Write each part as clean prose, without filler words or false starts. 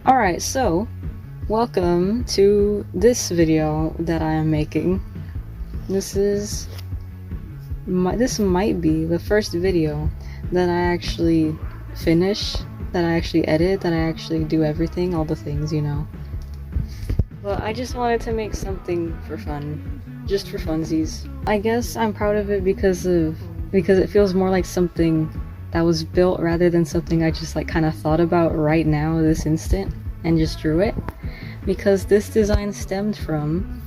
Alright, so welcome to this video that I am making. This might be the first video that I actually finish, that I actually edit, that I actually do everything, all the things, you know. But I just wanted to make something for fun, just for funsies. I guess I'm proud of it because it feels more like something that was built rather than something I just like kind of thought about right now, this instant, and just drew it. Because this design stemmed from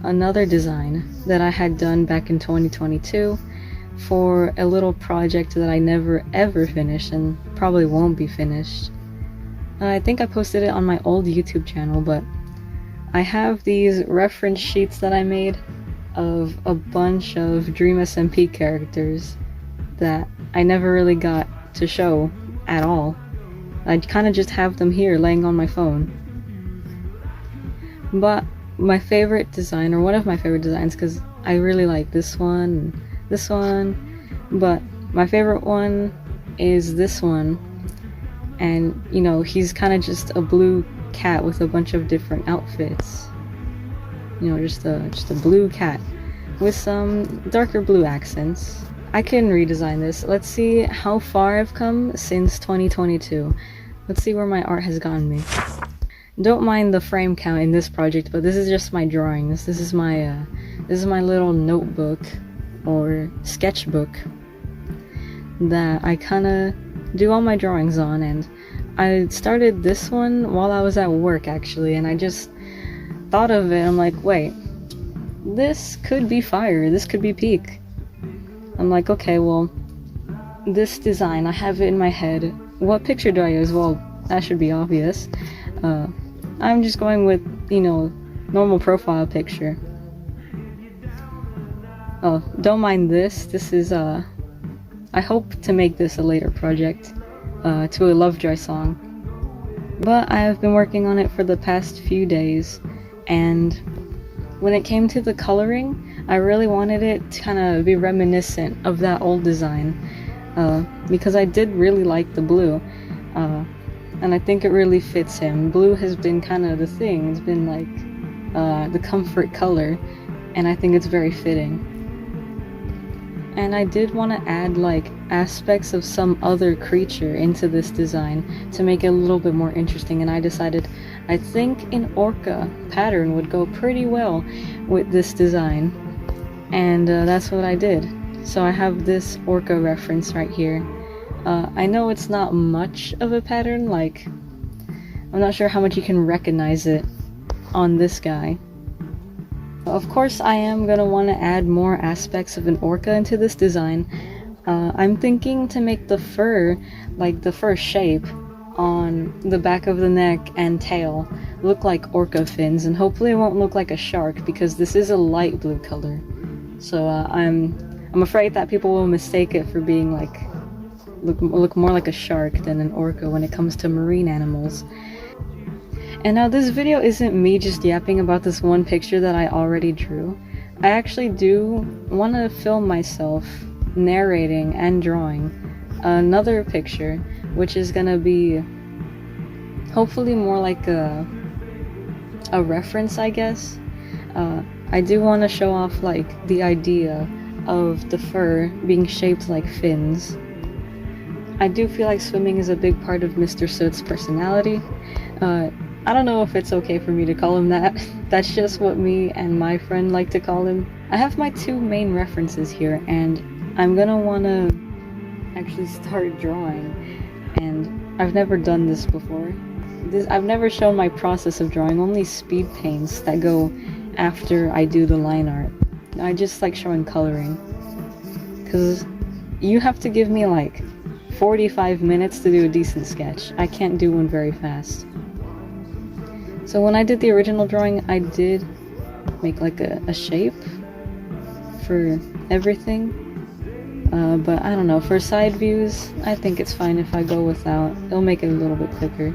another design that I had done back in 2022 for a little project that I never ever finished and probably won't be finished. I think I posted it on my old YouTube channel, but I have these reference sheets that I made of a bunch of Dream SMP characters that I never really got to show at all. I kind of just have them here laying on my phone. But my favorite design, or one of my favorite designs, because I really like this one, but my favorite one is this one. And you know, he's kind of just a blue cat with a bunch of different outfits. You know, just a blue cat with some darker blue accents. I can redesign this. Let's see how far I've come since 2022. Let's see where my art has gotten me. Don't mind the frame count in this project, but this is just my drawings. This is my little notebook or sketchbook that I kind of do all my drawings on, and I started this one while I was at work actually, and I just thought of it. I'm like, wait, this could be fire. This could be peak. I'm like, okay, well, this design, I have it in my head. What picture do I use? Well, that should be obvious. I'm just going with, you know, normal profile picture. Oh, don't mind this. This is, I hope to make this a later project, to a Lovejoy song. But I have been working on it for the past few days, and when it came to the coloring, I really wanted it to kind of be reminiscent of that old design, because I did really like the blue, and I think it really fits him. Blue has been kind of the thing. It's been like the comfort color, and I think it's very fitting. And I did want to add like aspects of some other creature into this design to make it a little bit more interesting, and I decided I think an orca pattern would go pretty well with this design, and that's what I did. So I have this orca reference right here. I know it's not much of a pattern, like I'm not sure how much you can recognize it on this guy. Of course I am gonna want to add more aspects of an orca into this design. I'm thinking to make the fur, like the fur shape on the back of the neck and tail, look like orca fins, and hopefully it won't look like a shark because this is a light blue color. So I'm afraid that people will mistake it for being like look more like a shark than an orca when it comes to marine animals. And now this video isn't me just yapping about this one picture that I already drew. I actually do want to film myself narrating and drawing another picture, which is gonna be hopefully more like a reference, I guess. I do want to show off like the idea of the fur being shaped like fins. I do feel like swimming is a big part of Mr. Soot's personality. I don't know if it's okay for me to call him that. That's just what me and my friend like to call him. I have my two main references here, and I'm gonna wanna actually start drawing. And I've never done this before. I've never shown my process of drawing, only speed paints that go after I do the line art. I just like showing coloring, because you have to give me like 45 minutes to do a decent sketch. I can't do one very fast. So when I did the original drawing, I did make like a shape for everything, but I don't know, for side views, I think it's fine if I go without. It'll make it a little bit quicker.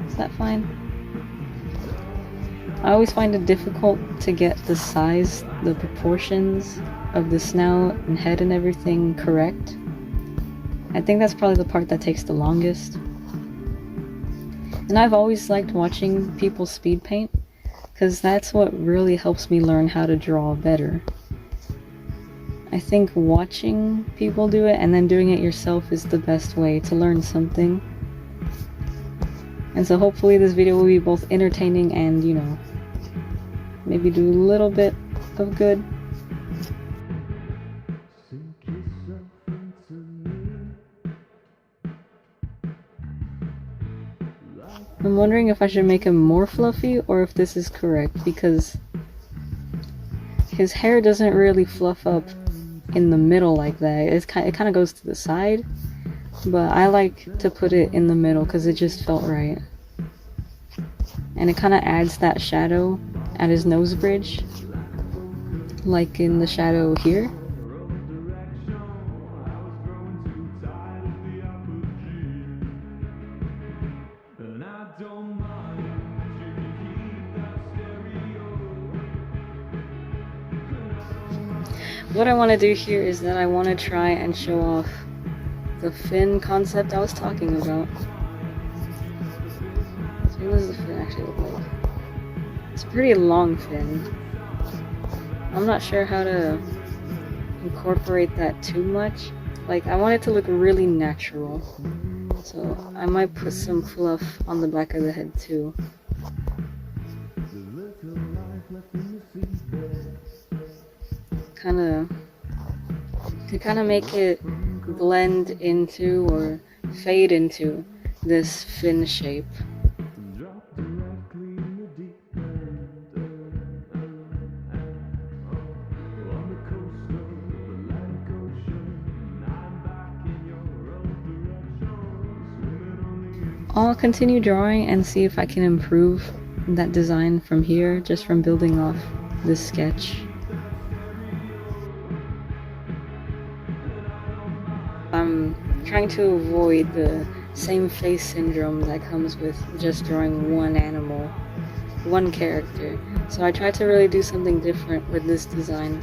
Is that fine? I always find it difficult to get the size, the proportions of the snout and head and everything correct. I think that's probably the part that takes the longest. And I've always liked watching people speed paint, because that's what really helps me learn how to draw better. I think watching people do it and then doing it yourself is the best way to learn something. And so hopefully this video will be both entertaining and, you know, maybe do a little bit of good. I'm wondering if I should make him more fluffy or if this is correct, because his hair doesn't really fluff up in the middle like that. It kind of goes to the side, but I like to put it in the middle because it just felt right. And it kind of adds that shadow at his nose bridge, like in the shadow here. What I want to do here is that I want to try and show off the fin concept I was talking about. So what does the fin actually look like? It's a pretty long fin. I'm not sure how to incorporate that too much. Like, I want it to look really natural. So I might put some fluff on the back of the head too. To kind of make it blend into or fade into this fin shape. I'll continue drawing and see if I can improve that design from here, just from building off this sketch. I'm trying to avoid the same face syndrome that comes with just drawing one animal, one character. So I tried to really do something different with this design.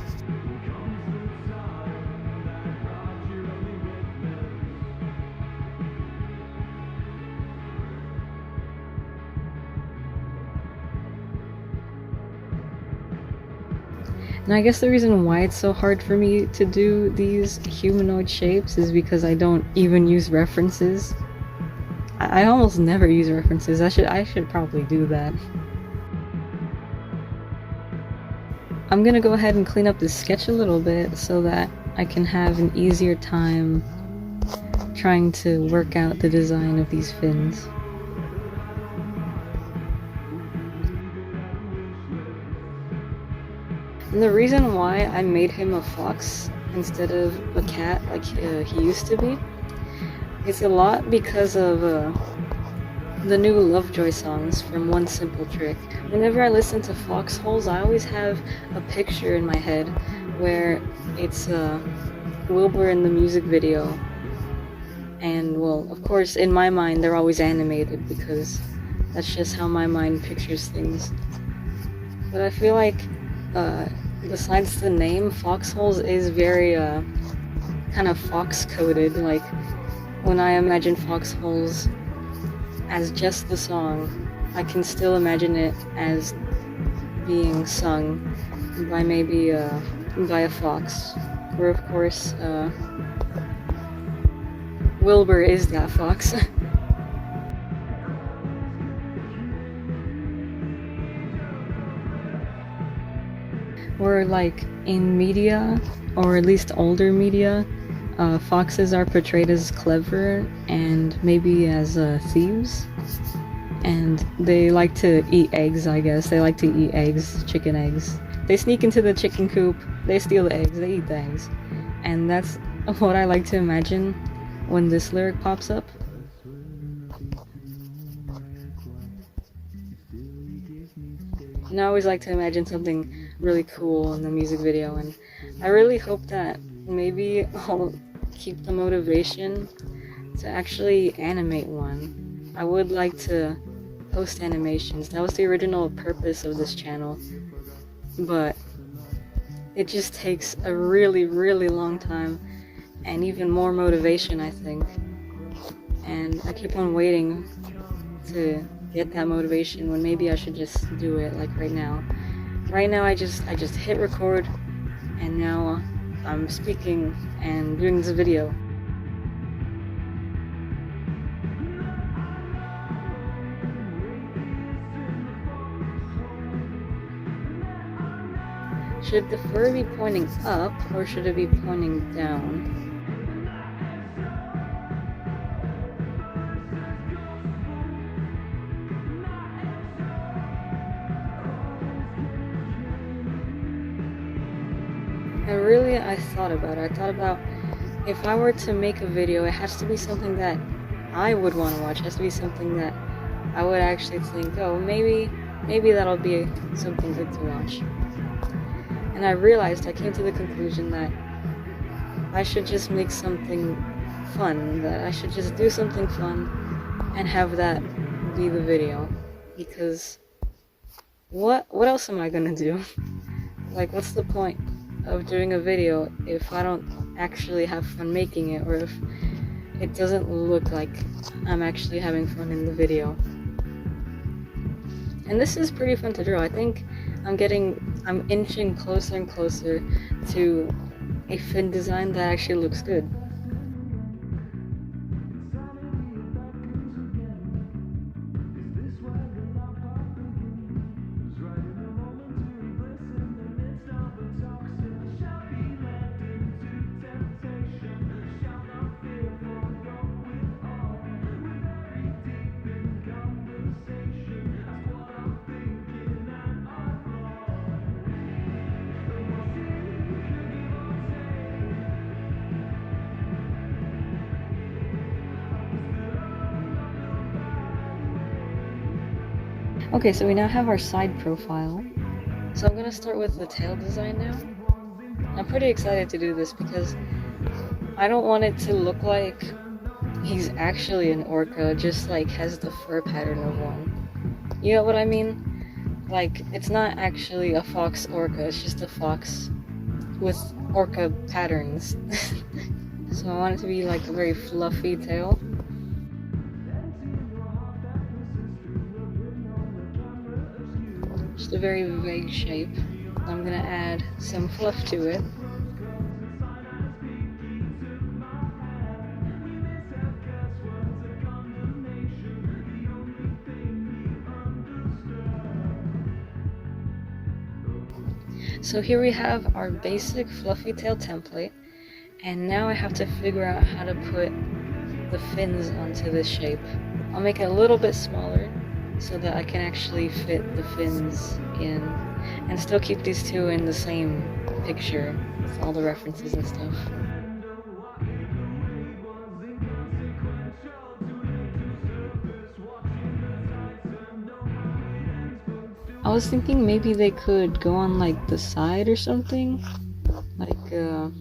And I guess the reason why it's so hard for me to do these humanoid shapes is because I don't even use references. I almost never use references. I should probably do that. I'm gonna go ahead and clean up this sketch a little bit so that I can have an easier time trying to work out the design of these fins. And the reason why I made him a fox instead of a cat like he used to be, it's a lot because of the new Lovejoy songs from One Simple Trick. Whenever I listen to Foxholes, I always have a picture in my head where it's Wilbur in the music video. And, well, of course, in my mind, they're always animated because that's just how my mind pictures things. But I feel like besides the name, Foxholes is very kind of fox-coded. Like, when I imagine Foxholes as just the song, I can still imagine it as being sung by maybe by a fox, where of course Wilbur is that fox. Or like in media, or at least older media, foxes are portrayed as clever and maybe as thieves. And they like to eat eggs, I guess. They like to eat eggs, chicken eggs. They sneak into the chicken coop, they steal the eggs, they eat the eggs. And that's what I like to imagine when this lyric pops up. And I always like to imagine something really cool in the music video, and I really hope that maybe I'll keep the motivation to actually animate one. I would like to post animations. That was the original purpose of this channel, but it just takes a really, really long time and even more motivation, I think. And I keep on waiting to get that motivation when maybe I should just do it, like right now. Right now I just hit record, and now I'm speaking and doing this video. Should the fur be pointing up, or should it be pointing down? And really, I thought about it. I thought about, if I were to make a video, it has to be something that I would want to watch. It has to be something that I would actually think, oh, maybe that'll be something good to watch. And I came to the conclusion that I should just make something fun, that I should just do something fun and have that be the video. Because what else am I gonna do? Like, what's the point of doing a video if I don't actually have fun making it, or if it doesn't look like I'm actually having fun in the video? And this is pretty fun to draw. I think I'm inching closer and closer to a fin design that actually looks good. Okay, so we now have our side profile. So I'm gonna start with the tail design now. I'm pretty excited to do this because I don't want it to look like he's actually an orca, just like has the fur pattern of one. You know what I mean? Like, it's not actually a fox orca, it's just a fox with orca patterns. So I want it to be like a very fluffy tail. Just a very vague shape. I'm gonna add some fluff to it. So here we have our basic fluffy tail template, and now I have to figure out how to put the fins onto this shape. I'll make it a little bit smaller so that I can actually fit the fins in and still keep these two in the same picture with all the references and stuff. I was thinking maybe they could go on like the side or something, like I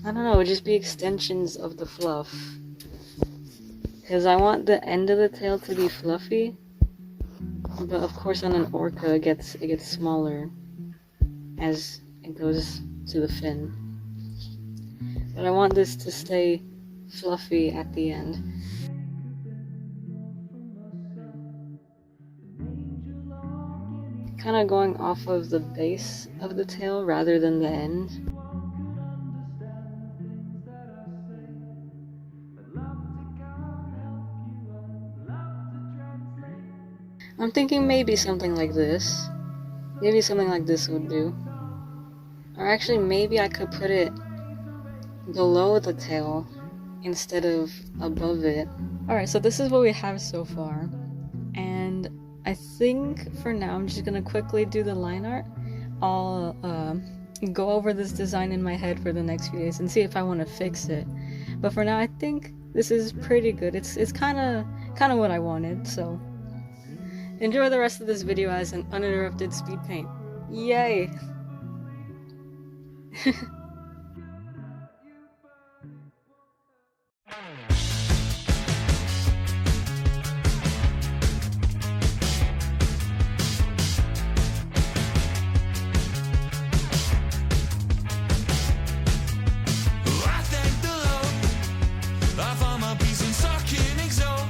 don't know, it would just be extensions of the fluff. Because I want the end of the tail to be fluffy, but of course on an orca it gets smaller as it goes to the fin. But I want this to stay fluffy at the end. Kind of going off of the base of the tail rather than the end. I'm thinking maybe something like this. Maybe something like this would do. Or actually, maybe I could put it below the tail instead of above it. Alright, so this is what we have so far. And I think for now I'm just gonna quickly do the line art. I'll go over this design in my head for the next few days and see if I want to fix it. But for now I think this is pretty good. It's kinda what I wanted, so enjoy the rest of this video as an uninterrupted speed paint. Yay! I found my peace in sucking exhaust.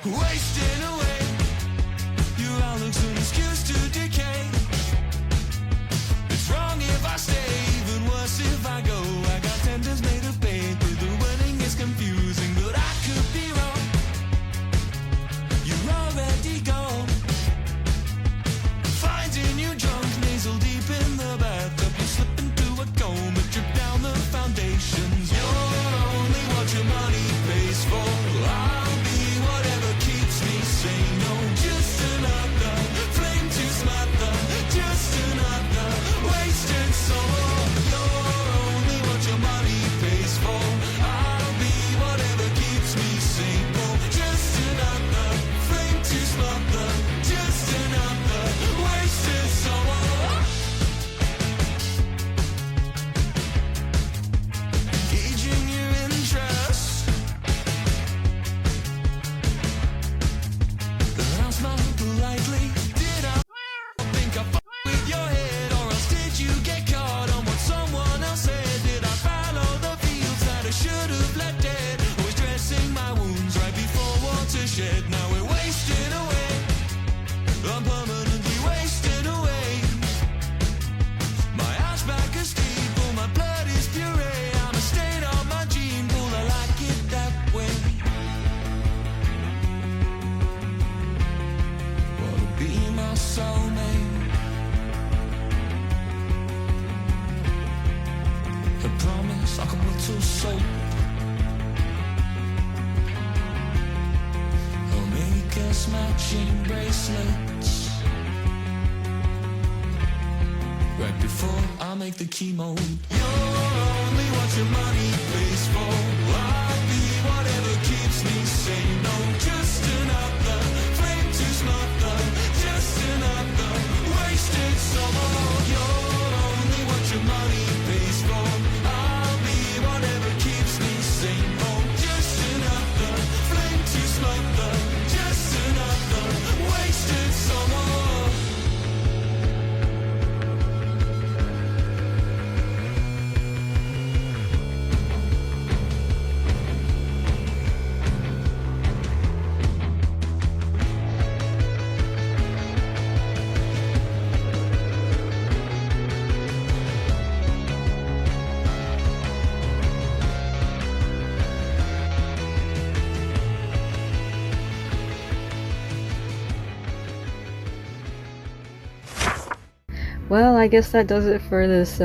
wasting away. Your outlook's an excuse to decay. It's wrong if I stay, even worse if I go. I got tendons made of paper, the wording is confusing, but I could be wrong. You're already gone. Finding you drunk, nasal deep in the bathtub. You slip into a coma, trip down the foundations. You're only what your money pays for. I'll be whatever keeps me sane. No, just another flame to smother. Just another wasted soul. You're only what your money pays for. I'll be whatever keeps me sane. No, just another flame to smother. Just another wasted soul. Gauging your interest, but I'll smile politely. Did I think I fucked with your head, or else did you get caught on what someone else said? Did I follow the fields that I should have let dead? Always dressing my wounds right before watershed. Now we're wasting away. I'm permanently wasting away. My eyes back a steeple, my blood is puree. I'm a stain on my gene pool, I like it that way. Wanna be my soulmate. I promise I can whittle soap. I'll make us matching bracelets right before I make the chemo. You're only what your money pays for. I'll be whatever keeps me sane. No, just another flame to smother. Just another wasted summer. You're only what your money pays for. I'll be whatever keeps me sane. No, just another flame to smother. Just another wasted summer. Well, I guess that does it for this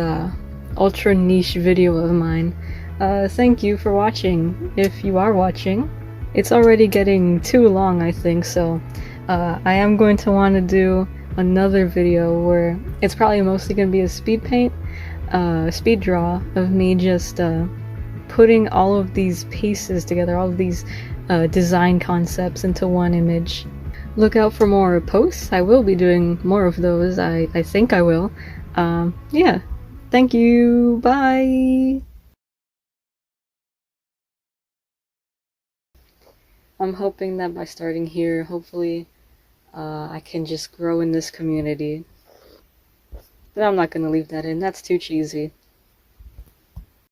ultra niche video of mine. Thank you for watching, if you are watching. It's already getting too long, I think, so I am going to want to do another video where it's probably mostly going to be a speed paint, speed draw of me just putting all of these pieces together, all of these design concepts into one image. Look out for more posts. I will be doing more of those. I think I will. Yeah. Thank you. Bye. I'm hoping that by starting here, hopefully, I can just grow in this community. But I'm not gonna leave that in. That's too cheesy.